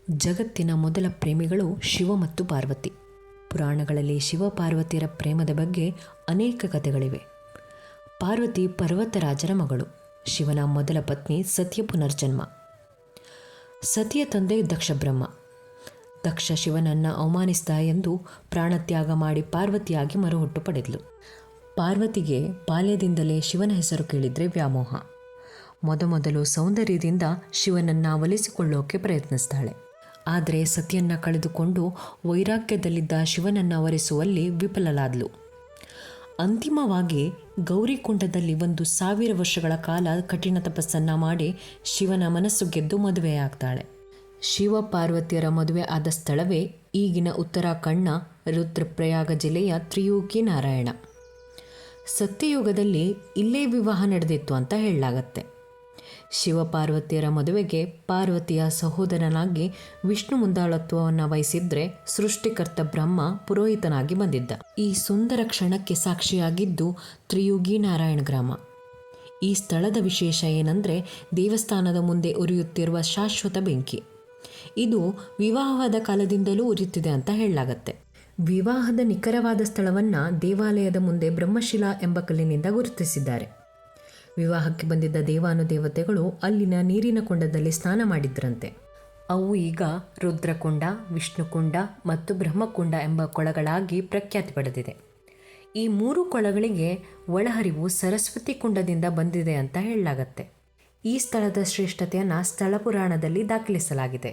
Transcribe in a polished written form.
ಜಗತ್ತಿನ ಮೊದಲ ಪ್ರೇಮಿಗಳು ಶಿವ ಮತ್ತು ಪಾರ್ವತಿ. ಪುರಾಣಗಳಲ್ಲಿ ಶಿವ ಪಾರ್ವತಿಯರ ಪ್ರೇಮದ ಬಗ್ಗೆ ಅನೇಕ ಕಥೆಗಳಿವೆ. ಪಾರ್ವತಿ ಪರ್ವತರಾಜನ ಮಗಳು. ಶಿವನ ಮೊದಲ ಪತ್ನಿ ಸತಿಯ ಪುನರ್ಜನ್ಮ. ಸತಿಯ ತಂದೆ ದಕ್ಷ ಬ್ರಹ್ಮ. ದಕ್ಷ ಶಿವನನ್ನು ಅವಮಾನಿಸಿದ ಎಂದು ಪ್ರಾಣತ್ಯಾಗ ಮಾಡಿ ಪಾರ್ವತಿಯಾಗಿ ಮರುಹುಟ್ಟು ಪಡೆದಳು. ಪಾರ್ವತಿಗೆ ಬಾಲ್ಯದಿಂದಲೇ ಶಿವನ ಹೆಸರು ಕೇಳಿದರೆ ವ್ಯಾಮೋಹ. ಮೊದಮೊದಲು ಸೌಂದರ್ಯದಿಂದ ಶಿವನನ್ನು ಒಲಿಸಿಕೊಳ್ಳೋಕೆ ಪ್ರಯತ್ನಿಸ್ತಾಳೆ. ಆದರೆ ಸತಿಯನ್ನು ಕಳೆದುಕೊಂಡು ವೈರಾಗ್ಯದಲ್ಲಿದ್ದ ಶಿವನನ್ನು ವರಿಸುವಲ್ಲಿ ವಿಫಲಳಾದಳು. ಅಂತಿಮವಾಗಿ ಗೌರಿಕುಂಡದಲ್ಲಿ 1,000 ವರ್ಷಗಳ ಕಾಲ ಕಠಿಣ ತಪಸ್ಸನ್ನು ಮಾಡಿ ಶಿವನ ಮನಸ್ಸು ಗೆದ್ದು ಮದುವೆಯಾಗ್ತಾಳೆ. ಶಿವ ಪಾರ್ವತಿಯರ ಮದುವೆ ಆದ ಸ್ಥಳವೇ ಈಗಿನ ಉತ್ತರಾಖಂಡ್ನ ರುದ್ರಪ್ರಯಾಗ ಜಿಲ್ಲೆಯ ತ್ರಿಯುಗಿ ನಾರಾಯಣ. ಸತ್ಯಯುಗದಲ್ಲಿ ಇಲ್ಲೇ ವಿವಾಹ ನಡೆದಿತ್ತು ಅಂತ ಹೇಳಲಾಗತ್ತೆ. ಶಿವ ಪಾರ್ವತಿಯರ ಮದುವೆಗೆ ಪಾರ್ವತಿಯ ಸಹೋದರನಾಗಿ ವಿಷ್ಣು ಮುಂದಾಳತ್ವವನ್ನು ವಹಿಸಿದ್ರೆ ಸೃಷ್ಟಿಕರ್ತ ಬ್ರಹ್ಮ ಪುರೋಹಿತನಾಗಿ ಬಂದಿದ್ದ. ಈ ಸುಂದರ ಕ್ಷಣಕ್ಕೆ ಸಾಕ್ಷಿಯಾಗಿದ್ದು ತ್ರಿಯುಗಿ ನಾರಾಯಣ ಗ್ರಾಮ. ಈ ಸ್ಥಳದ ವಿಶೇಷ ಏನಂದರೆ ದೇವಸ್ಥಾನದ ಮುಂದೆ ಉರಿಯುತ್ತಿರುವ ಶಾಶ್ವತ ಬೆಂಕಿ. ಇದು ವಿವಾಹದ ಕಾಲದಿಂದಲೂ ಉರಿಯುತ್ತಿದೆ ಅಂತ ಹೇಳಲಾಗತ್ತೆ. ವಿವಾಹದ ನಿಖರವಾದ ಸ್ಥಳವನ್ನು ದೇವಾಲಯದ ಮುಂದೆ ಬ್ರಹ್ಮಶಿಲಾ ಎಂಬ ಕಲ್ಲಿನಿಂದ ಗುರುತಿಸಿದ್ದಾರೆ. ವಿವಾಹಕ್ಕೆ ಬಂದಿದ್ದ ದೇವಾನುದೇವತೆಗಳು ಅಲ್ಲಿನ ನೀರಿನ ಕುಂಡದಲ್ಲಿ ಸ್ನಾನ ಮಾಡಿದ್ರಂತೆ. ಅವು ಈಗ ರುದ್ರಕುಂಡ, ವಿಷ್ಣುಕುಂಡ ಮತ್ತು ಬ್ರಹ್ಮಕುಂಡ ಎಂಬ ಕೊಳಗಳಾಗಿ ಪ್ರಖ್ಯಾತಿ ಪಡೆದಿದೆ. ಈ 3 ಕೊಳಗಳಿಗೆ ಒಳಹರಿವು ಸರಸ್ವತಿ ಕುಂಡದಿಂದ ಬಂದಿದೆ ಅಂತ ಹೇಳಲಾಗತ್ತೆ. ಈ ಸ್ಥಳದ ಶ್ರೇಷ್ಠತೆಯನ್ನು ಸ್ಥಳ ಪುರಾಣದಲ್ಲಿ ದಾಖಲಿಸಲಾಗಿದೆ.